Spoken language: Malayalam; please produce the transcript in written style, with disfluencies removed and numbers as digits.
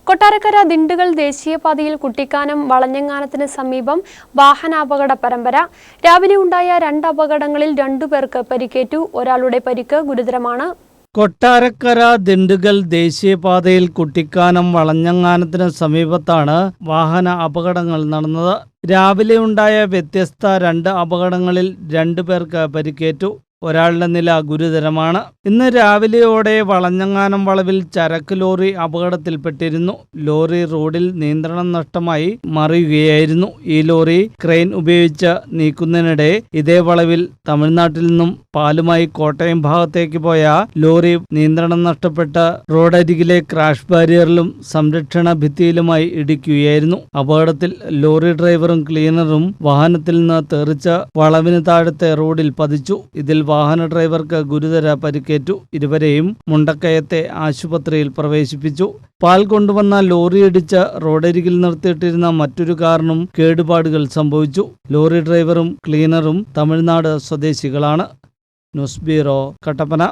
കൊട്ടാരക്കര ദിണ്ടുഗൽ ദേശീയപാതയിൽ കുട്ടിക്കാനം വളഞ്ഞങ്ങാനത്തിന് സമീപം വാഹനാപകട പരമ്പര. രാവിലെ ഉണ്ടായ 2 അപകടങ്ങളിൽ 2 പേർക്ക് പരിക്കേറ്റു. ഒരാളുടെ പരിക്ക് ഗുരുതരമാണ്. കൊട്ടാരക്കര ദിണ്ടുഗൽ ദേശീയപാതയിൽ കുട്ടിക്കാനം വളഞ്ഞങ്ങാനത്തിന് സമീപത്താണ് വാഹന അപകടങ്ങൾ നടന്നത്. രാവിലെ ഉണ്ടായ വ്യത്യസ്ത 2 അപകടങ്ങളിൽ 2 പേർക്ക് പരിക്കേറ്റു. ഒരാളുടെ നില ഗുരുതരമാണ്. ഇന്ന് രാവിലെയോടെ വളഞ്ഞങ്ങാനം വളവിൽ ചരക്ക് ലോറി അപകടത്തിൽപ്പെട്ടിരുന്നു. ലോറി റോഡിൽ നിയന്ത്രണം നഷ്ടമായി മറിയുകയായിരുന്നു. ഈ ലോറി ക്രെയിൻ ഉപയോഗിച്ച് നീക്കുന്നതിനിടെ ഇതേ വളവിൽ തമിഴ്നാട്ടിൽ നിന്നും പാലുമായി കോട്ടയം ഭാഗത്തേക്ക് പോയ ലോറി നിയന്ത്രണം നഷ്ടപ്പെട്ട് റോഡരികിലെ ക്രാഷ് ബാരിയറിലും സംരക്ഷണ ഭിത്തിയിലുമായി ഇടിക്കുകയായിരുന്നു. അപകടത്തിൽ ലോറി ഡ്രൈവറും ക്ലീനറും വാഹനത്തിൽ നിന്ന് തെറിച്ച് വളവിന് താഴത്തെ റോഡിൽ പതിച്ചു. ഇതിൽ വാഹന ഡ്രൈവർക്ക് ഗുരുതര പരിക്കേറ്റു. ഇരുവരെയും മുണ്ടക്കയത്തെ ആശുപത്രിയിൽ പ്രവേശിപ്പിച്ചു. പാൽ കൊണ്ടുവന്ന ലോറി ഇടിച്ച് റോഡരികിൽ നിർത്തിയിട്ടിരുന്ന മറ്റൊരു കാറിനും കേടുപാടുകൾ സംഭവിച്ചു. ലോറി ഡ്രൈവറും ക്ലീനറും തമിഴ്നാട് സ്വദേശികളാണ്. News bureau, Kattappana.